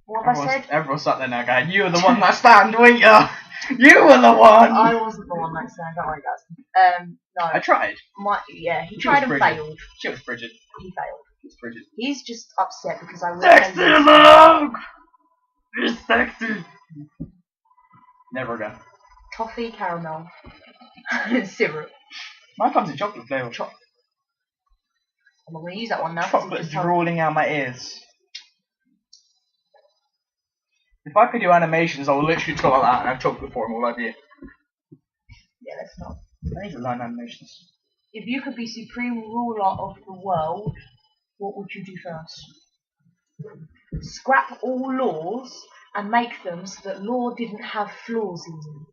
What have I said? Everyone's sat there now going, you were the one that stand, weren't you? You were the one! I wasn't the one that stand, don't worry guys. No. I tried. He tried and failed. She was frigid. He failed. She was frigid. He's just upset because I... Sexy love! You're sexy! Never again. Toffee, caramel, and syrup. Mine comes in chocolate flavour. I'm not going to use that one now. Chocolate's drooling out my ears. If I could do animations, I would literally talk like that and have chocolate for them all over you. Yeah, let's not. I need to learn animations. If you could be supreme ruler of the world, what would you do first? Scrap all laws and make them so that law didn't have flaws in them.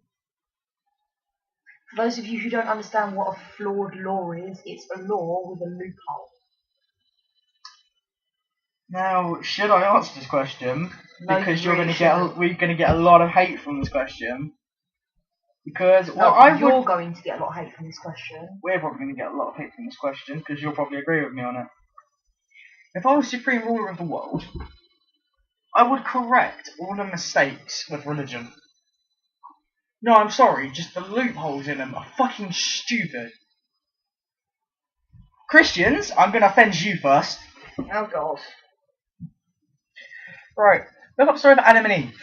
For those of you who don't understand what a flawed law is, it's a law with a loophole. Now, should I answer this question? No, Because you really we're gonna get a lot of hate from this question. Because you're going to get a lot of hate from this question. We're probably gonna get a lot of hate from this question because you'll probably agree with me on it. If I was supreme ruler of the world, I would correct all the mistakes with religion. No, I'm sorry, just the loopholes in them are fucking stupid. Christians, I'm gonna offend you first. Oh god. Right, look up the story of Adam and Eve.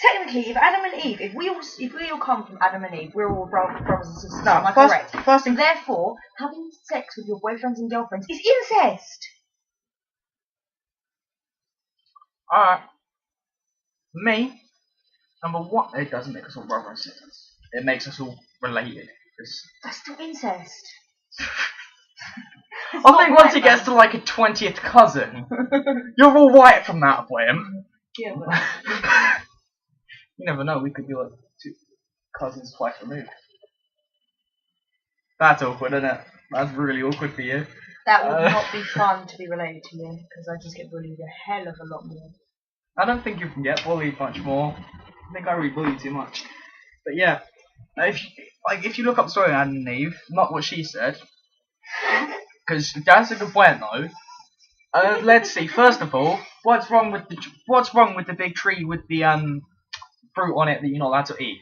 Technically, if Adam and Eve, if we all come from Adam and Eve, we're all brothers and sisters. No, am I correct? First and therefore, having sex with your boyfriends and girlfriends is incest. Alright. Me, number one, it doesn't make us all brothers and sisters. It makes us all related. That's still incest. I think once it gets to like a 20th cousin, you're all white from that point. Yeah, but you never know, we could be like 2 cousins twice removed. That's awkward, isn't it? That's really awkward for you. that would not be fun to be related to you, because I just get bullied a hell of a lot more. I don't think you can get bullied much more. I think I really bully too much. But yeah, if you look up the story of Adam and Eve, not what she said, because that's a good point though. Let's see. First of all, what's wrong with the big tree with the fruit on it that you're not allowed to eat?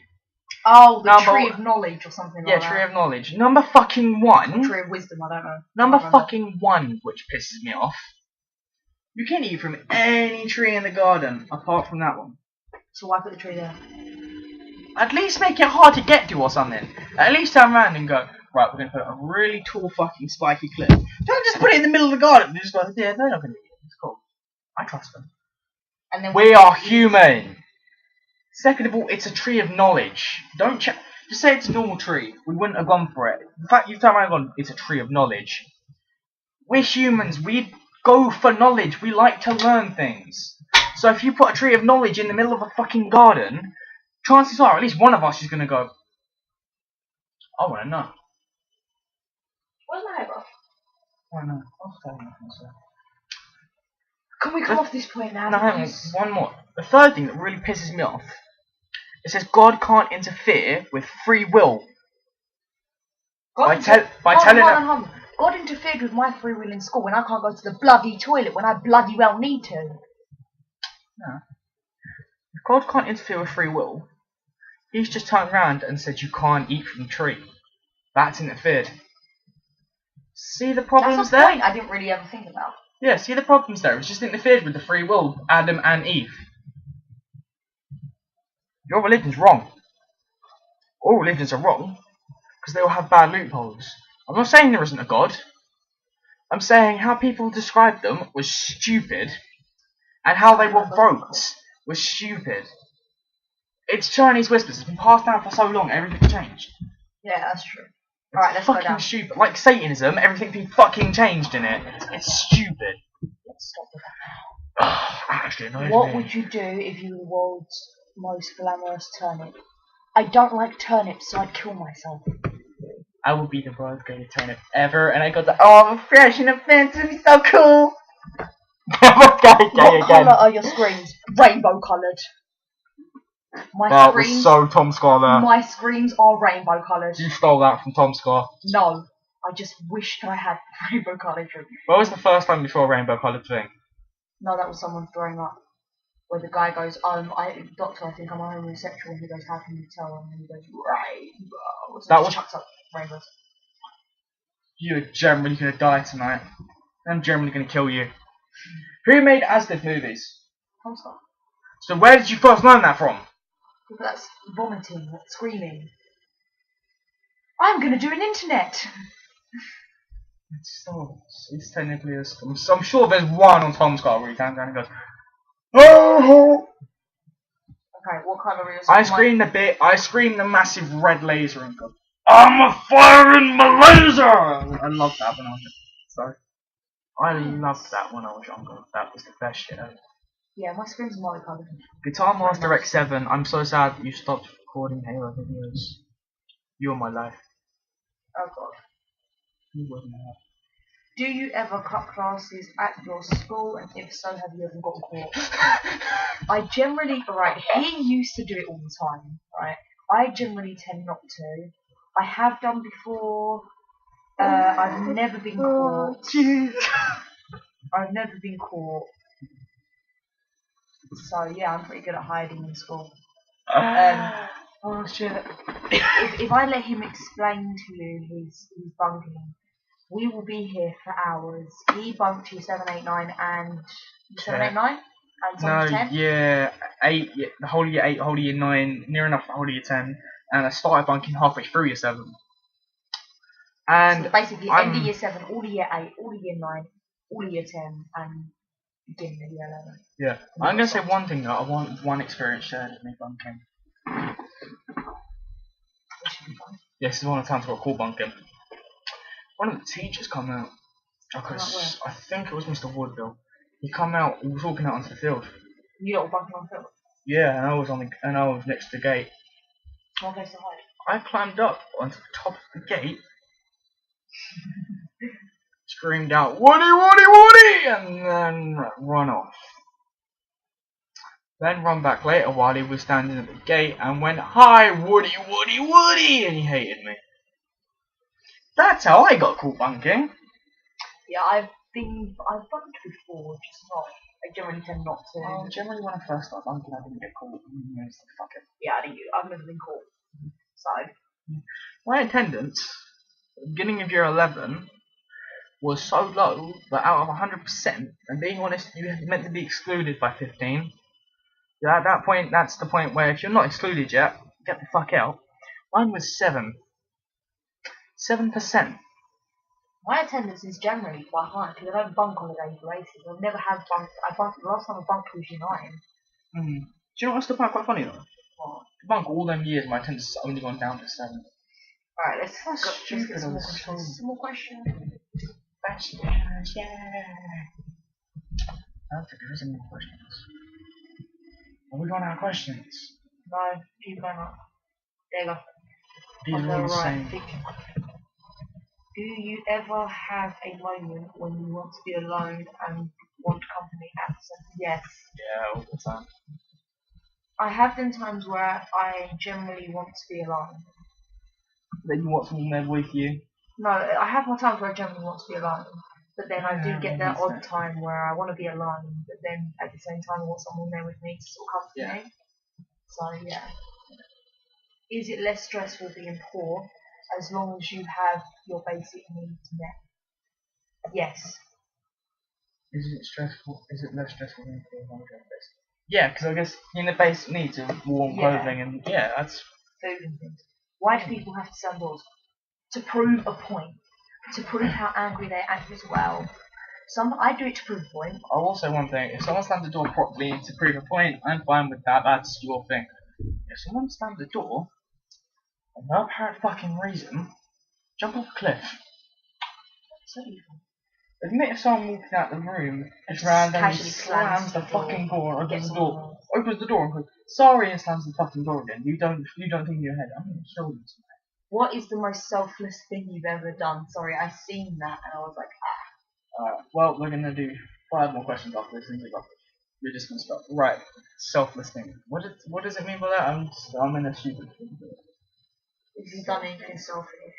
Oh, the tree of knowledge or something like that. Yeah, tree of knowledge. Number fucking 1. Or tree of wisdom, I don't know. Number fucking 1, which pisses me off. You can eat from any tree in the garden, apart from that one. So why put the tree there? At least make it hard to get to or something. At least turn around and go, right, we're going to put a really tall fucking spiky cliff. Don't just put it in the middle of the garden. Just go, yeah, they're not going to eat it. It's cool. I trust them. And then we are human. Second of all, it's a tree of knowledge. Don't just say it's a normal tree. We wouldn't have gone for it. In fact, you've turned around and gone, it's a tree of knowledge. We're humans. We go for knowledge. We like to learn things. So if you put a tree of knowledge in the middle of a fucking garden, chances are at least one of us is going to go, I want to know. Where's my eyebrow? I want to know. I'll tell you myself. Can we come off this point now? No, hang on. One more. The third thing that really pisses me off, it says God can't interfere with free will. By telling her... God interfered with my free will in school when I can't go to the bloody toilet when I bloody well need to. No. If God can't interfere with free will, he's just turned around and said you can't eat from the tree. That's interfered. See the problems there? That's a point I didn't really ever think about. Yeah, see the problems there. It's just interfered with the free will of Adam and Eve. Your religion's wrong. All religions are wrong because they all have bad loopholes. I'm not saying there isn't a God. I'm saying how people described them was stupid, and how they were wrote was stupid. It's Chinese whispers. It's been passed down for so long. Everything's changed. Yeah, that's true. Alright, let's go down. Fucking stupid. Like Satanism, everything's been fucking changed in it. It's stupid. Let's stop with that. Actually, no. What would you do if you were the world's most glamorous turnip? I don't like turnips, so I'd kill myself. I would be the world's greatest turnip ever, and I got the I'm fresh and offensive, it's so cool. What colour are your screams? Rainbow coloured. That was so Tom Scar there. My screams are rainbow coloured. You stole that from Tom Scar. No, I just wished I had rainbow coloured. What was the first time you saw a rainbow coloured thing? No, that was someone throwing up. Where the guy goes, doctor, I think I'm homosexual. And he goes, how can you tell? And he goes, rainbow. So that was chucks up rainbows. You're generally gonna die tonight. I'm generally gonna kill you. Who made Aztec movies? Tom Scar. So where did you first learn that from? That's vomiting, that's screaming. I'm gonna do an internet. It's technically I'm sure there's one on Tom Scar where he turns around and goes, oh! Okay, what colour is I scream the massive red laser and go, I'm a firing my laser! I loved that when I was young. Sorry. I loved that when I was younger. That was the best shit ever. Yeah, my screen's multicolored. Guitar Master X7, I'm so sad that you stopped recording Halo videos. You're my life. Oh god. You were my life. Do you ever cut classes at your school, and if so, have you ever gotten caught? I generally, right, he used to do it all the time, right? I generally tend not to. I have done before. I've never been caught. I've never been caught. So yeah, I'm pretty good at hiding in school. Oh shit. If I let him explain to you his bunking, we will be here for hours. He bunked year 7, 8, 9 and 7, 8, 9? And some No, 10? yeah, 8, yeah, the whole year 8, whole year 9, near enough the whole year 10, and I started bunking halfway through year 7. And so basically, end of year 7, all of year 8, all of year 9, all of year 10, and beginning of year 11. Yeah, I'm going to say one thing though, I want one experience shared with me bunking. Yeah, this is one of the times I got caught bunking. One of the teachers come out. I think it was Mr. Woodville. He come out. He was walking out onto the field. You lot were bunking on the field? Yeah, and I was next to the gate. What place to hide? I climbed up onto the top of the gate, screamed out, "Woody, Woody, Woody!" and then run off. Then run back later while he was standing at the gate and went, "Hi, Woody, Woody, Woody!" and he hated me. That's how I got caught bunking. Yeah, I've bunked before, just not. I generally tend not to. Generally when I first started bunking, I didn't get caught. Fuck it. Yeah, I've never been caught. So. My attendance at the beginning of year 11 was so low that out of 100%, and being honest, you were meant to be excluded by 15. Yeah, at that point, that's the point where if you're not excluded yet, get the fuck out. Mine was 7%. My attendance is generally quite high because I don't bunk on a daily basis. I've never had bunk. The last time I bunked was year 9. Do you know what's the part quite funny though? What? To bunk all them years, my attendance has only gone down to 7. Alright, let's get some more questions. Some more questions. Questions, yeah. I don't think there is any more questions. Are we going out of questions? No, keep going up. There you go. These On are all the the right. same. Do you ever have a moment when you want to be alone and want company absent? Yes. Yeah, all the time. I have been times where I generally want to be alone. Then you want someone there with you? No, I have my times where I generally want to be alone. But then I do get that odd time where I want to be alone, but then at the same time I want someone there with me to sort of comfort me. So yeah. Is it less stressful being poor as long as you have your basic needs met? Yes. Is it stressful? Is it less stressful than being on the basic? Yeah, because I guess in the basic needs of warm clothing and that's food and things. Why do people have to sell doors? To prove a point. To prove how angry they act as well. I do it to prove a point. I will say one thing, if someone slams the door properly to prove a point, I'm fine with that, that's your thing. If someone slams the door, for no apparent fucking reason, jump off a cliff. So evil. Admit if someone walking out the room just randomly slams the fucking door, opens the door and goes, "Sorry," and slams the fucking door again. You don't think in your head, I'm gonna kill you tonight. What is the most selfless thing you've ever done? Sorry, I seen that and I was like, well, we're gonna do 5 more questions after this, and we're just gonna stop. Right, selfless thing. What does it mean by that? I'm in a stupid thing. Have you done anything selfish?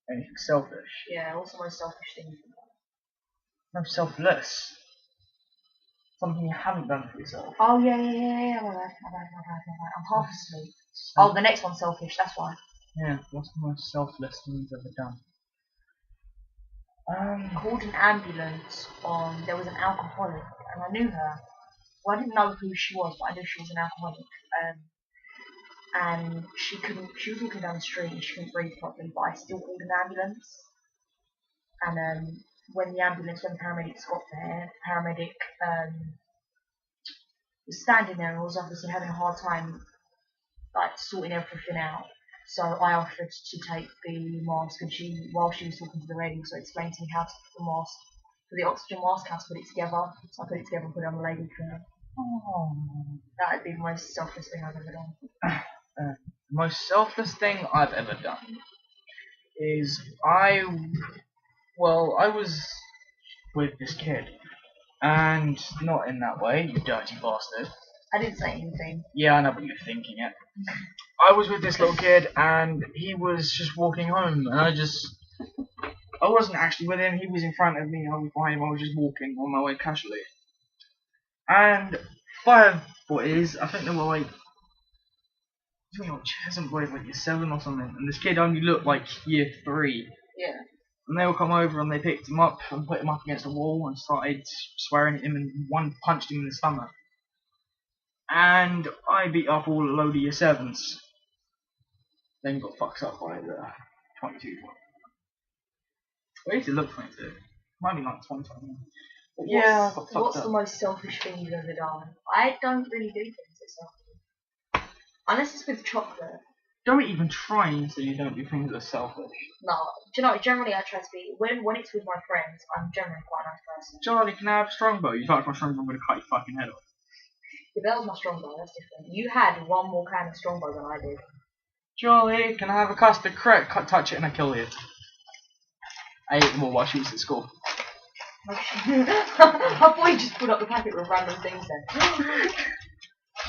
Anything selfish? Yeah, what's the most selfish thing you've done? No, selfless. Something you haven't done for yourself. Oh yeah. My bad. I'm half asleep. Oh, the next one's selfish. That's why. Yeah. What's the most selfless thing you've ever done? Called an ambulance on. There was an alcoholic, and I knew her. Well, I didn't know who she was, but I knew she was an alcoholic. And she was walking down the street and she couldn't breathe properly, but I still called an ambulance. And when the paramedics got there, was standing there and was obviously having a hard time like sorting everything out. So I offered to take the mask, and while she was talking to the lady, so explained to me how to put the mask, for the oxygen mask, how to put it together. So I put it together and put it on the lady for her. Oh. That would be the most selfless thing I've ever done. The most selfless thing I've ever done is I was with this kid, and not in that way, you dirty bastard. I didn't say anything. Yeah, I know what you're thinking it. I was with this little kid, and he was just walking home, and I wasn't actually with him, he was in front of me, I was behind him, I was just walking on my way casually. And 5 boys, I think they were like, some boys like year 7 or something, and this kid only looked like year 3. Yeah. And they all come over and they picked him up and put him up against the wall and started swearing at him, and one punched him in the stomach. And I beat up all a load of year 7s. Then got fucked up by the 22. Well, I used to look 22. Might be like 20. But yeah, I got fucked What's up. the most selfish thing you've ever done? I don't really do things that selfish. Unless it's with chocolate. Don't even try and say you don't do things that are selfish. No, do you know, generally I try to be, when it's with my friends, I'm generally quite a nice person. Charlie, can I have a strongbow? You touch my strongbow, I'm going to cut your fucking head off. If that was my strongbow, that's different. You had one more kind of strongbow than I did. Charlie, can I have a custard crepe? Touch it and I kill you. I ate them all while she was at school. I thought you just put up the packet with random things then.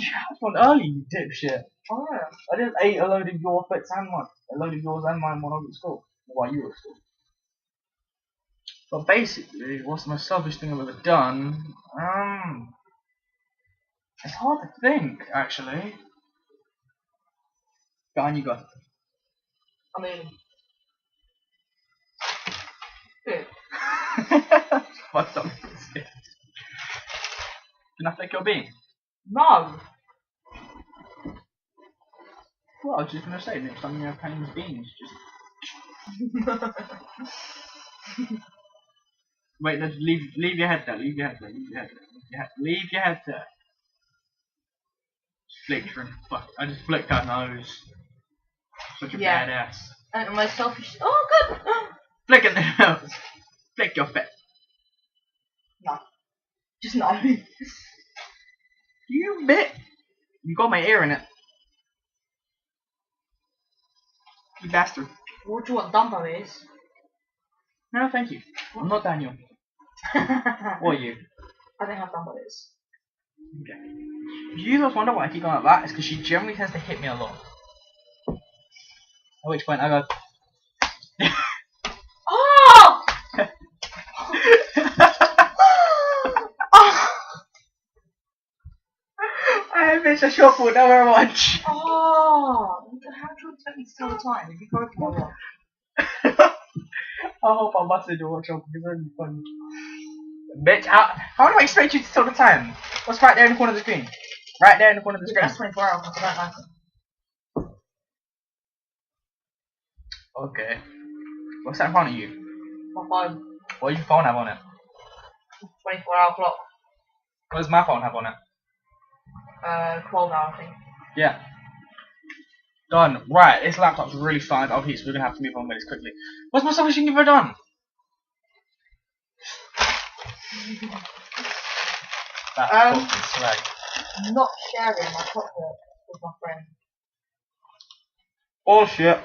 Yeah, I went early, you dipshit. Oh yeah. I just ate a load of your bits and mine. A load of yours and mine while I was at school. While you were at school. But basically, what's the most selfish thing I've ever done? It's hard to think, actually. Go on, you go. I mean... Good. Fucked up. Can I flick your bean? No! Well, I was just going to say, next time you have Payne's beans, just... Wait, no, leave your head there, leave your head there. Leave your head there. Flick your fuck. I just flicked her nose. Such a badass. And my selfish... Oh, good! Flick it the nose. Flick your face. No. Just no. You bit. You got my ear in it. You bastard. What do you want Dumbo is? No, thank you. I'm not Daniel. Or you. I don't have Dumbo is. Okay. If you guys wonder why I keep going like that, it's because she generally tends to hit me a lot. At which point I go... Oh! I miss a shuffle, not very much. Oh! How do you expect me to tell the time if you broke my watch? I hope I busted your watch off because it's funny. Bitch, how do I expect you to tell the time? What's right there in the corner of the screen? Right there in the corner of the screen. That's 24 hours, I don't like it. Okay. What's that in front of you? My phone. What does your phone have on it? 24-hour clock. What does my phone have on it? 12 hour, I think. Yeah. Done. Right, this laptop's really starting to overheat, so we're gonna have to move on with this quickly. What's my selfish thing you've ever done? That fucking swag. Not sharing my chocolate with my friend. Bullshit.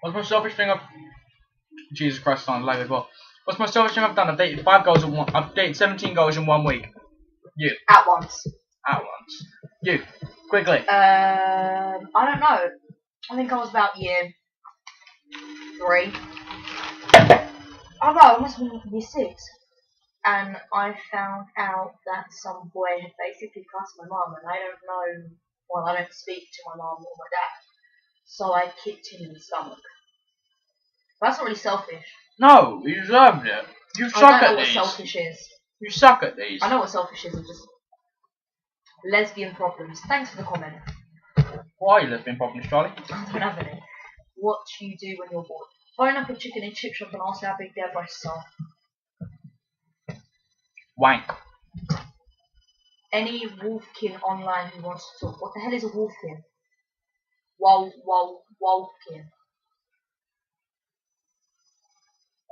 What's my selfish thing Jesus Christ, sound like as well. What's my selfish thing I've done? I've dated 5 girls in one. I've dated 17 girls in 1 week. You. At once. At once. You. Quickly. I don't know. I think I was about year 3. Oh no, it must have been year 6. And I found out that some boy had basically cussed my mum, and I don't know. Well, I don't speak to my mum or my dad, so I kicked him in the stomach. That's not really selfish. No, you deserved it. You suck at these. I don't know what selfish is. You suck at these. I know what selfish is. It's just lesbian problems. Thanks for the comment. Why are you lesbian problems, Charlie? I don't have any. What do you do when you're bored? Phone up a chicken and chip shop and ask how big their breasts are. Wank. Any wolfkin online who wants to talk. What the hell is a wolfkin? Wolfkin.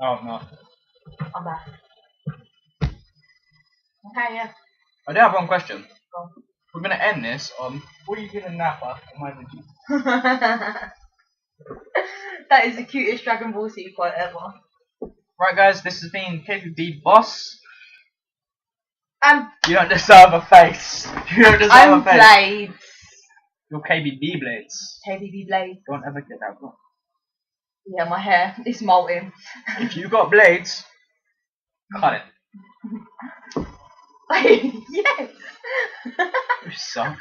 Oh no. I'm back. Okay, yeah. I do have one question. Go on. We're gonna end this on what are you gonna nap at? That is the cutest Dragon Ball Z quote ever. Right guys, this has been KBB Boss. You don't deserve a face. You don't deserve I'm a face. Blades. You're KBB Bladez. KBB Blades. Don't ever get that wrong. Yeah, my hair is molting. If you got blades, cut it. Yes. You suck.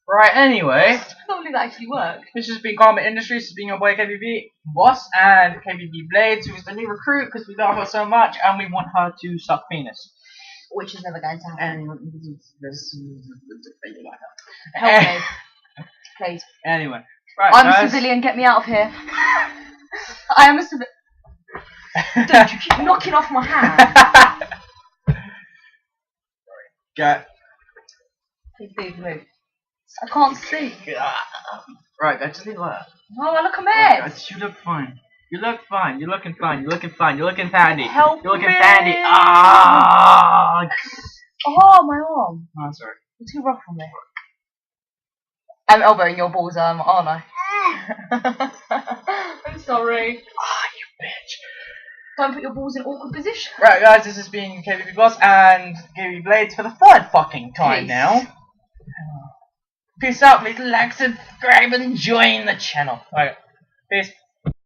Right, anyway. I don't believe that actually worked. This has been Karma Industries. This has been your boy KBB Boss and KBB Bladez, who is the new recruit because we love her so much and we want her to suck penis. Which is never going to happen. Help me. Please. Anyway. Right, I'm guys. a civilian, get me out of here. I am a civilian. Don't you keep knocking off my hand. Get. Please move. I can't see. Right, guys, just leave it like that. Oh, look a mess. Guys, you look fine. You look fine. You're looking fine. You're looking fine. You're looking fandy. Help You're looking me. fandy. Ah. Oh, my arm. Oh, sorry. You're too rough on me. I'm elbowing your balls, aren't I? I'm sorry. Ah, you bitch. Don't put your balls in awkward position. Right, guys, this has been KBB Boss and KBB Bladez for the third fucking time Peace. now. Peace out, please like, subscribe, and join the channel. Alright, peace.